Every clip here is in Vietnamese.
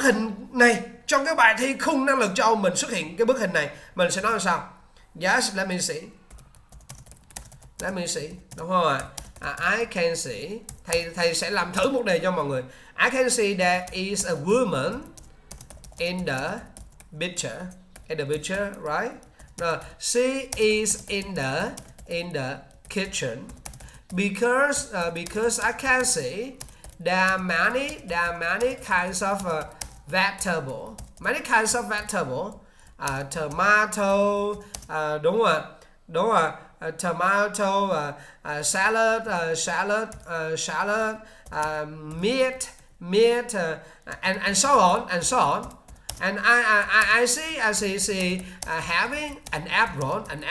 bức hình này trong cái bài thi khung năng lực châu mình xuất hiện cái bức hình này, mình sẽ nói là sao? Yes, let me see, đúng không ạ? I can see. Thầy sẽ làm thử một đề cho mọi người. I can see there is a woman in the picture. Right? She is in the kitchen because I can see there are many kinds of vegetable. Tomato, đúng rồi. Tomato, salad, meat, and so on. And I see having an apron. I'm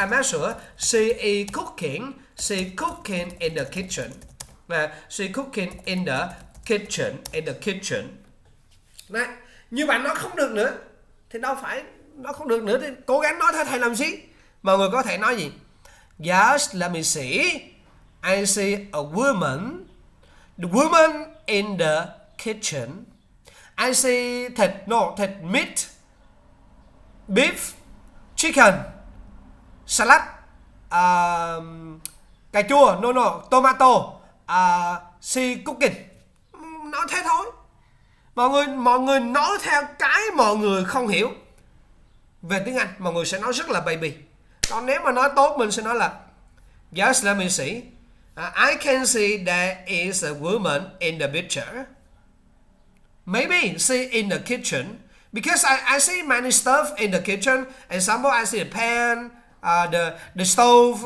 not sure she is cooking in the kitchen. She cooking in the kitchen. Đấy, như bạn nói không được nữa thì đâu phải nó không được nữa thì cố gắng nói theo thầy làm gì. Mọi người có thể nói gì? Yes, let me see. I see a woman. The woman in the kitchen. I see thịt meat, beef, chicken, salad, cà chua, tomato, she cooking. Nói thế thôi. Mọi người nói theo cái mọi người không hiểu về tiếng Anh, mọi người sẽ nói rất là baby. Còn nếu mà nói tốt mình sẽ nói là yes, let me see. I can see there is a woman in the picture. Maybe she in the kitchen because I see many stuff in the kitchen. Example, I see a pan, the stove,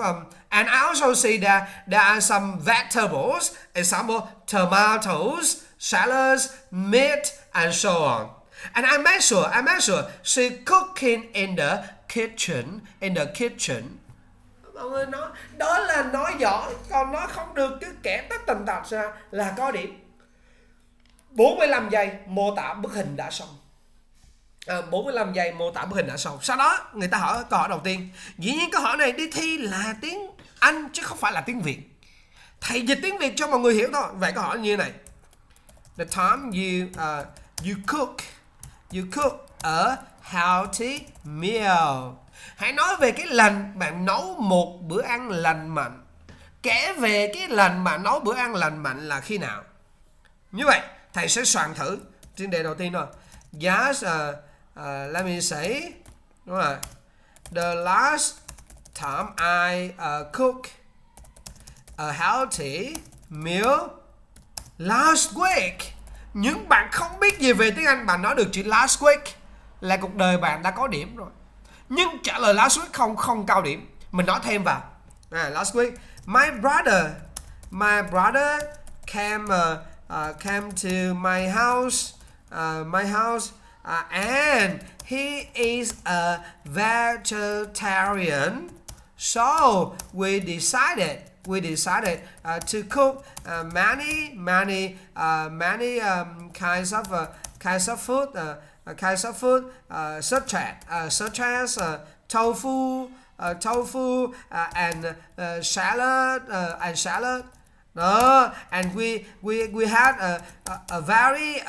and I also see that there are some vegetables. Example, tomatoes, salads, meat, and so on. And I make sure she cooking in the kitchen. Mọi người nói đó là nói giỏi, còn nói không được cứ kẻ tất tần tật ra là có điểm. 45 giây mô tả bức hình đã xong. 45 giây mô tả bức hình đã xong. Sau đó người ta hỏi câu hỏi đầu tiên. Dĩ nhiên câu hỏi này đi thi là tiếng Anh chứ không phải là tiếng Việt. Thầy dịch tiếng Việt cho mọi người hiểu thôi. Vậy câu hỏi như này. The time you cook a healthy meal. Hãy nói về cái lần bạn nấu một bữa ăn lành mạnh. Kể về cái lần bạn nấu bữa ăn lành mạnh là khi nào? Như vậy thầy sẽ soạn thử chuyên đề đầu tiên thôi. Yes, let me say. Đúng rồi. The last time I cook a healthy meal last week. Những bạn không biết gì về tiếng Anh, bạn nói được chữ last week là cuộc đời bạn đã có điểm rồi. Nhưng trả lời last week không cao điểm. Mình nói thêm vào. Last week, my brother came to my house, and he is a vegetarian. So we decided to cook many kinds of food, such as tofu and salad. And we had a very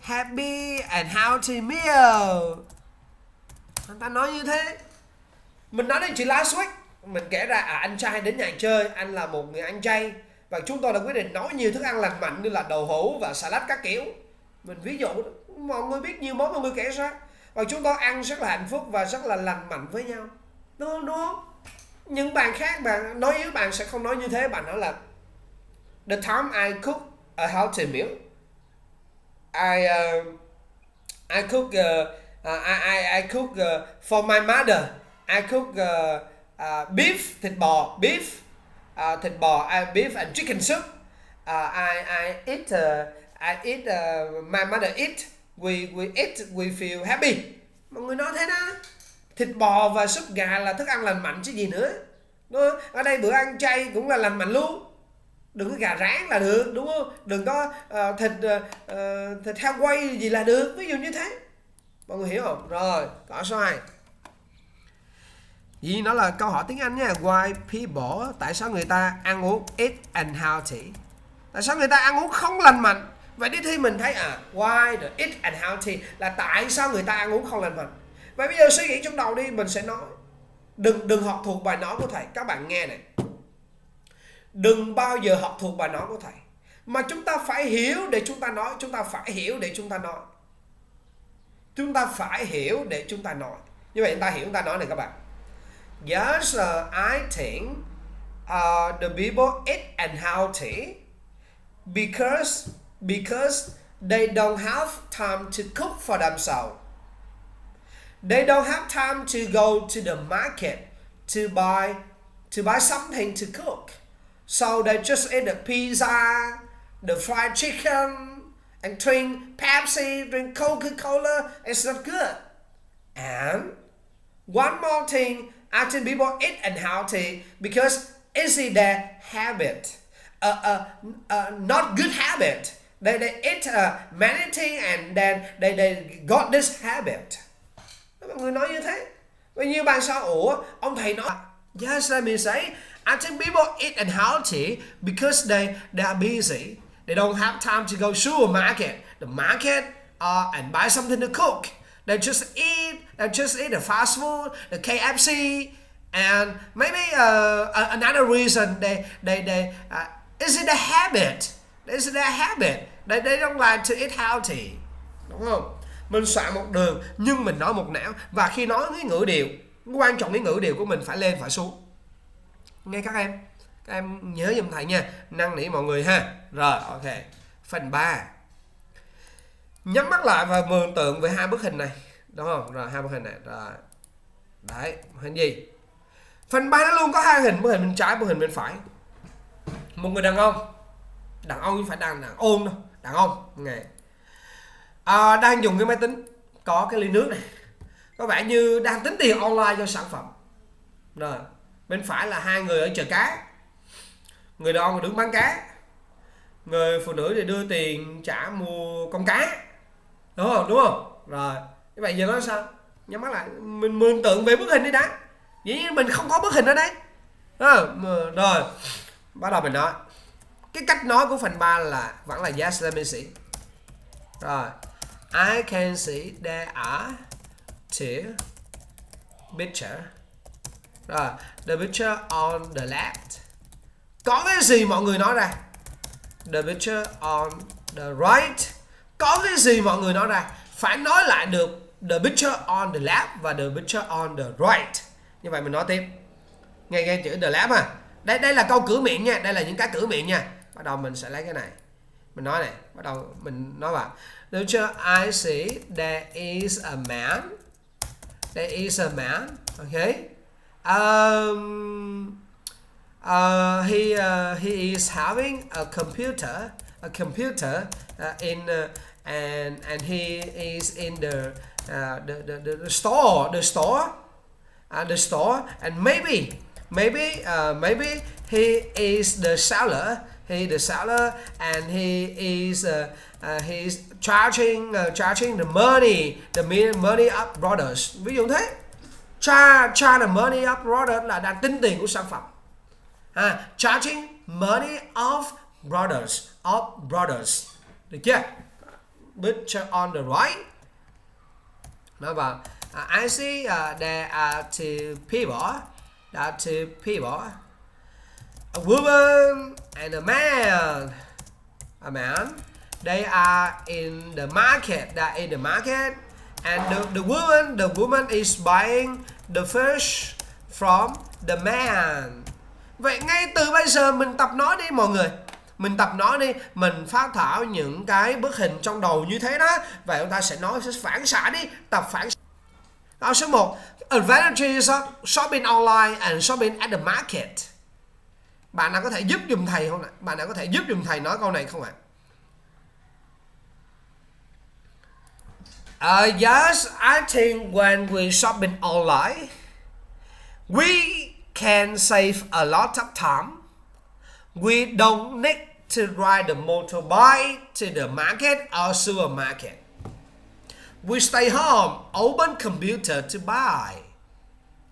happy and healthy meal. Người ta nói như thế. Mình nói đến chữ last week, mình kể ra anh trai đến nhà chơi, anh là một người ăn chay và chúng tôi đã quyết định nấu nhiều thức ăn lành mạnh như là đậu hũ và salad các kiểu. Mình ví dụ mọi người biết nhiều món mọi người kể ra và chúng tôi ăn rất là hạnh phúc và rất là lành mạnh với nhau. Đúng không? Những bạn khác, bạn nói yếu bạn sẽ không nói như thế. Bạn nói là the time I cook a healthy meal, I cook for my mother. I cook beef, thịt bò, beef and chicken soup. I eat, my mother eat. We eat, we feel happy. Mọi người nói thế đó. Thịt bò và súp gà là thức ăn lành mạnh chứ gì nữa. Đúng không? Ở đây bữa ăn chay cũng là lành mạnh luôn. Đừng có gà rán là được, đúng không? Đừng có thịt heo quay gì là được. Ví dụ như thế. Mọi người hiểu không? Rồi, câu số 2. Vì nó là câu hỏi tiếng Anh nha. Why people, tại sao người ta ăn uống eat and healthy? Tại sao người ta ăn uống không lành mạnh? Vậy đi thi mình thấy why the eat unhealthy là tại sao người ta ăn uống không lành mạnh. Vậy bây giờ suy nghĩ trong đầu đi, mình sẽ nói. Đừng học thuộc bài nói của thầy. Các bạn nghe này. Đừng bao giờ học thuộc bài nói của thầy. Mà chúng ta phải hiểu để chúng ta nói. Chúng ta phải hiểu để chúng ta nói. Chúng ta phải hiểu để chúng ta nói. Như vậy chúng ta hiểu, chúng ta nói này các bạn. Yes, I think the people eat unhealthy because they don't have time to cook for themselves. They don't have time to go to the market to buy something to cook. So they just eat the pizza, the fried chicken, and drink Pepsi, drink Coca-Cola. It's not good. And one more thing, I think people eat unhealthy because it's their habit. Not good habit. They eat many things and then they got this habit. Mọi người nói như thế. Vậy như bạn sao? Ủa, ông thầy nói yes, let me say I think people eat unhealthy because they are busy. They don't have time to go to the market and buy something to cook. They just eat the fast food, the KFC, and maybe another reason they is it a habit? Is it a habit? They don't like to eat healthy. Đúng không? Mình soạn một đường nhưng mình nói một nẻo. Và khi nói cái ngữ điệu, quan trọng cái ngữ điệu của mình phải lên phải xuống. Nghe các em nhớ giùm thầy nha, năn nỉ mọi người ha. Rồi, ok. Phần 3. Nhắm mắt lại và mường tượng về hai bức hình này, đúng không? Rồi, hai bức hình này. Rồi. Đấy, hình gì? Phần 3 nó luôn có hai hình, bức hình bên trái, bức hình bên phải. Một người đàn ông không phải đàn ôn đâu, đàn ông nghe. Đang dùng cái máy tính, có cái ly nước này, có vẻ như đang tính tiền online cho sản phẩm. Rồi, bên phải là hai người ở chợ cá, người đàn ông đứng bán cá, người phụ nữ thì đưa tiền trả mua con cá, đúng không? Rồi, như vậy giờ nói sao? Nhắm mắt lại, mình mường tượng về bức hình đi đã. Dĩ nhiên mình không có bức hình ở đây. Rồi, bắt đầu mình nói. Cái cách nói của phần 3 là vẫn là yes, let me see. Rồi, I can see there are two picture. Rồi, the picture on the left. Có cái gì mọi người nói ra? The picture on the right. Có cái gì mọi người nói ra? Phải nói lại được the picture on the left và the picture on the right. Như vậy mình nói tiếp. Nghe chữ the left à. Đây là câu cửa miệng nha, đây là những cái cửa miệng nha. Bắt đầu mình sẽ lấy cái này. Mình nói này, bắt đầu mình nói vào. The picture I see there is a man. There is a man, okay? He is having a computer and he is in the store, and maybe he is the seller. And he is he's charging the money up brothers. Ví dụ thế. Charge the money up brothers là đang tính tiền của sản phẩm. Charging money of brothers. Được chưa? Picture on the right. Nói vào I see there are two people. A woman and a man. They are in the market. And the woman is buying the fish from the man. Vậy ngay từ bây giờ mình tập nói đi mọi người. Mình tập nói đi, mình phát thảo những cái bức hình trong đầu như thế đó. Vậy chúng ta sẽ nói, sẽ phản xạ đi, tập phản xạ. Câu số 1, advantages of shopping online and shopping at the market. Bạn nào có thể giúp dùm thầy không ạ? Bạn nào có thể giúp dùm thầy nói câu này không ạ? Yes, I think when we shopping online, we can save a lot of time. We don't need to ride the motorbike to the market or supermarket. We stay home, open computer to buy.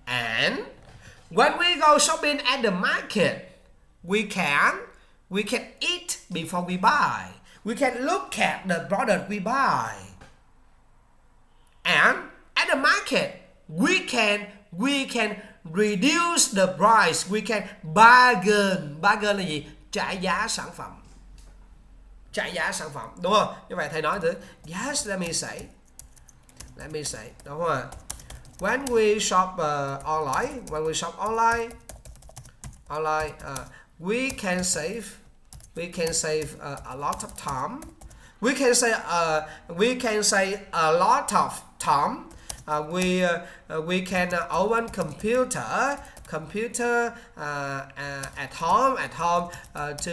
And when we go shopping at the market, we can eat before we buy. We can look at the product we buy. And at the market, we can reduce the price. We can bargain. Bargain là gì? Trả giá sản phẩm. Trả giá sản phẩm, đúng không? Như vậy thầy nói thử. Yes, let me say. Đúng không ạ? When we shop online, we can save a lot of time. We can say a lot of time. We can open computer at home to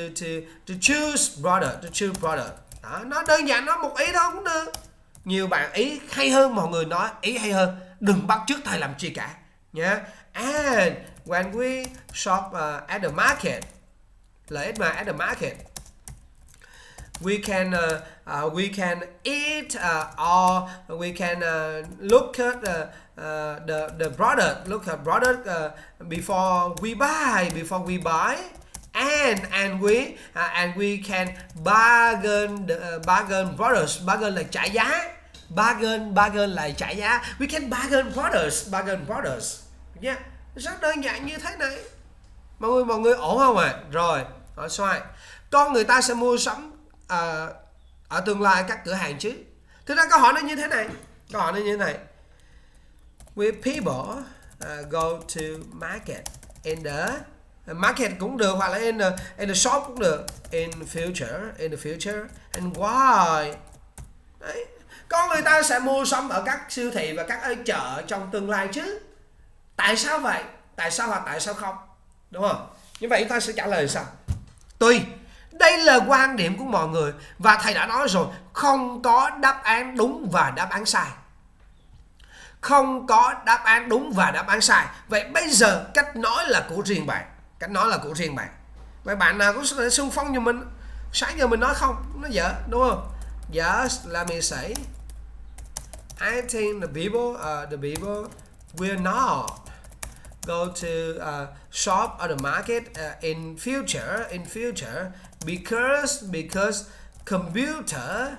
choose product. Đó, nó đơn giản, nó một ý thôi cũng được. Nhiều bạn ý hay hơn, mọi người nói ý hay hơn. Đừng bắt chước thầy làm chi cả nhé. And when we shop at the market, lợi ích mà, at the market, we can eat or we can look at the product. Look at product before we buy, and we can bargain products. Bargain là trả giá. Bargain là trả giá. We can bargain products. Yeah. Rất đơn giản như thế này. Mọi người ổn không ạ? Rồi, hỏi xoay. Con người ta sẽ mua sắm ở tương lai các cửa hàng chứ. Thực ra câu hỏi nó như thế này. Will people go to market in the market cũng được, hoặc là in the shop cũng được. In the future and why? Đấy. Con người ta sẽ mua sắm ở các siêu thị và các chợ trong tương lai chứ. Tại sao vậy? Tại sao hoặc tại sao không? Đúng không? Như vậy chúng ta sẽ trả lời sao? Tùy. Đây là quan điểm của mọi người. Và thầy đã nói rồi, không có đáp án đúng và đáp án sai. Không có đáp án đúng và đáp án sai. Vậy bây giờ cách nói là của riêng bạn. Vậy bạn nào có thể xung phong cho mình? Sáng giờ mình nói không, nó dở, đúng không? Yes, let me say. I think the people will not go to shop at the market in future because computer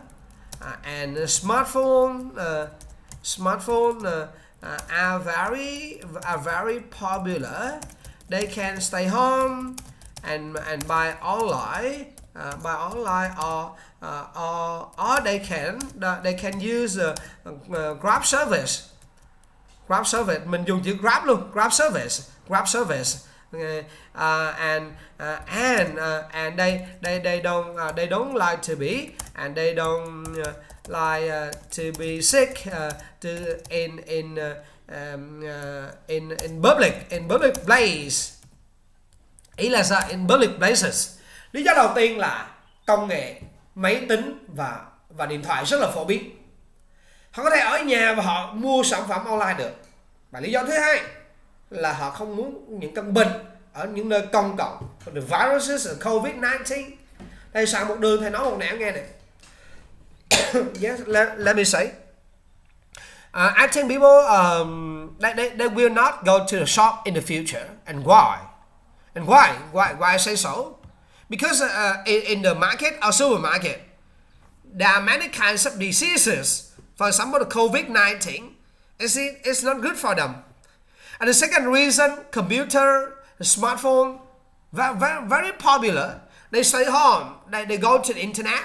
and smartphone are very popular. They can stay home and buy online or they can use Grab service. Mình dùng chữ Grab luôn. Grab service. And they don't like to be, and they don't like to be sick in public place. Ý là sao? In public places. Lý do đầu tiên là công nghệ, máy tính và điện thoại rất là phổ biến. Họ có thể ở nhà và họ mua sản phẩm online được. Và lý do thứ hai là họ không muốn những căn bệnh ở những nơi công cộng, the viruses, COVID-19. Đây sang một đường thầy nói một nẻo nghe này. Yes, let me say. I think people they will not go to the shop in the future. And why? Why I say so? Because in the market or supermarket, there are many kinds of diseases. For example, the COVID-19, it's not good for them. And the second reason, computer, the smartphone, very popular. They stay home, they go to the internet,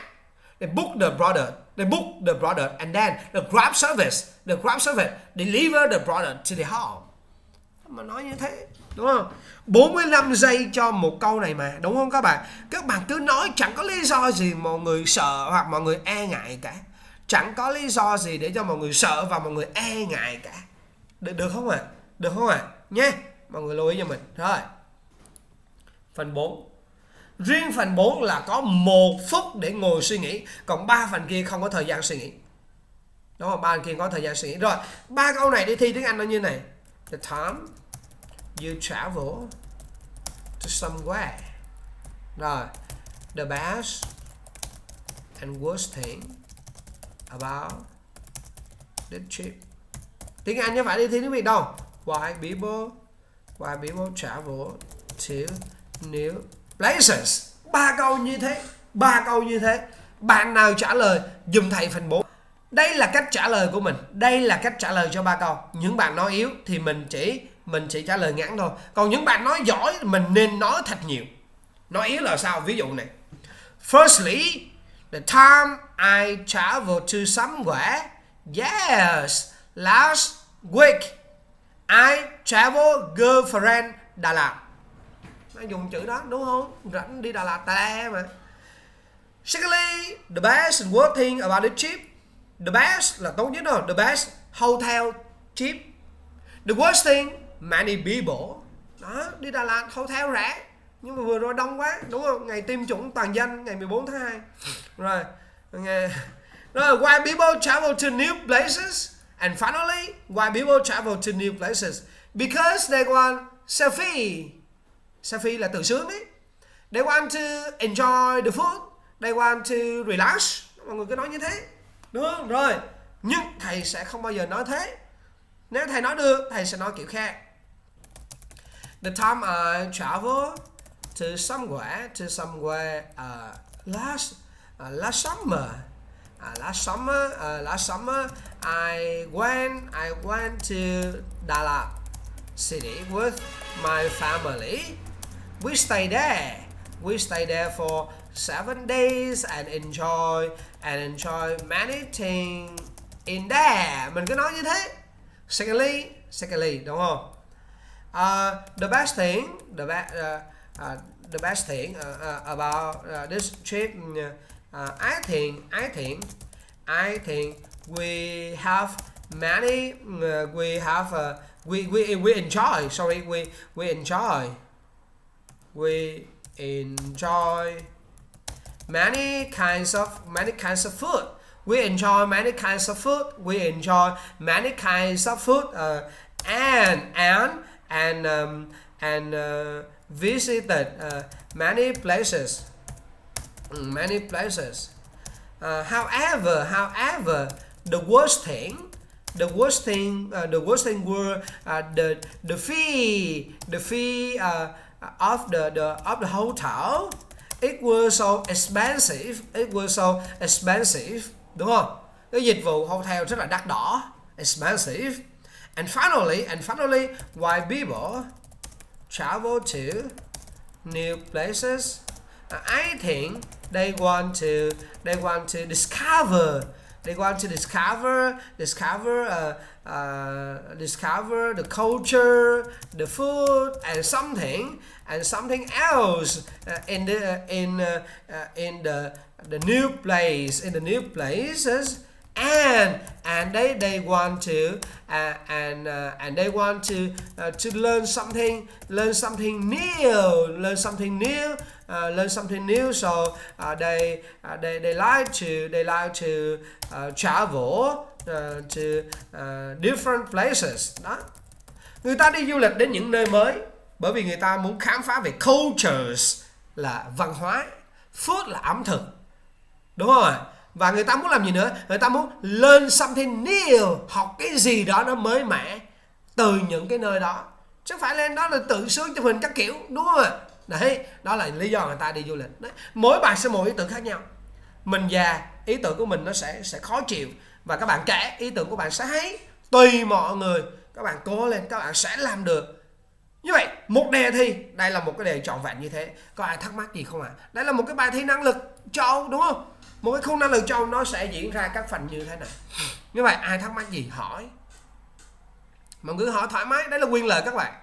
they book the product, and then the Grab service deliver the product to the home. Mà nói như thế, đúng không? 45 giây cho một câu này mà, đúng không các bạn? Các bạn cứ nói chẳng có lý do gì mọi người sợ hoặc mọi người e ngại cả. Chẳng có lý do gì để cho mọi người sợ và mọi người e ngại cả. Được không ạ? Được không ạ? Nhé, mọi người lưu ý cho mình. Rồi. Phần 4. Riêng phần 4 là có 1 phút để ngồi suy nghĩ, còn 3 phần kia không có thời gian suy nghĩ. Đúng không? 3 phần kia có thời gian suy nghĩ. Rồi, 3 câu này đi thi tiếng Anh nó như này. The time you travel to somewhere. Rồi. The best and worst thing about the trip. Tiếng Anh chứ phải đi thi tiếng Việt đâu. Why people travel to new places. 3 câu như thế. 3 câu như thế. Bạn nào trả lời dùm thầy phần 4. Đây là cách trả lời của mình. Đây là cách trả lời cho 3 câu. Những bạn nói yếu thì mình chỉ trả lời ngắn thôi. Còn những bạn nói giỏi mình nên nói thật nhiều. Nói yếu là sao? Ví dụ này. Firstly, the time I traveled to somewhere. Yes, last week I traveled girlfriend Đà Lạt. Nó dùng chữ đó đúng không? Rảnh đi Đà Lạt ta mà. Secondly, the best and worst thing about the trip. The best là tốt nhất đâu. The best hotel cheap. The worst thing many people. Đó, đi Đà Lạt hotel rẻ. Nhưng mà vừa rồi đông quá, đúng không? Ngày tiêm chủng toàn dân ngày 14 tháng 2. Rồi, why people travel to new places? And finally, why people travel to new places? Because they want selfie. Selfie là tự sướng đấy. They want to enjoy the food. They want to relax. Mọi người cứ nói như thế. Đúng không? Rồi. Nhưng thầy sẽ không bao giờ nói thế. Nếu thầy nói được, thầy sẽ nói kiểu khác. The time I travel to somewhere last summer. Last summer I went to Đà Lạt city with my family. We stayed there for 7 days and enjoy many things in there. Mình cứ nói như thế. Secondly, đúng không? The best thing about this trip, I think we have many we enjoy many kinds of food. We enjoy many kinds of food. We enjoy many kinds of food and visited many places. However, the worst thing were the fee of the hotel. It was so expensive. Đúng không? Cái dịch vụ hotel rất là đắt đỏ. Expensive. And finally, why people travel to new places? I think they want to discover the culture, the food, and something else in the new places, and they want to learn something new. So they like to travel to different places. Đó. Người ta đi du lịch đến những nơi mới bởi vì người ta muốn khám phá về cultures là văn hóa, food là ẩm thực. Đúng rồi. Và người ta muốn làm gì nữa? Người ta muốn learn something new, học cái gì đó nó mới mẻ từ những cái nơi đó. Chứ không phải lên đó là tự sướng chụp hình các kiểu, đúng không ạ? Đấy, đó là lý do người ta đi du lịch. Đấy. Mỗi bạn sẽ một ý tưởng khác nhau. Mình già, ý tưởng của mình nó sẽ khó chịu. Và các bạn trẻ, ý tưởng của bạn sẽ hay. Tùy mọi người, các bạn cố lên, các bạn sẽ làm được. Như vậy, một đề thi, đây là một cái đề trọn vẹn như thế. Có ai thắc mắc gì không ạ? Đây là một cái bài thi năng lực châu, đúng không? Một cái khung năng lực châu nó sẽ diễn ra các phần như thế này. Như vậy, ai thắc mắc gì hỏi. Mọi người hỏi thoải mái, đấy là quyền lợi các bạn.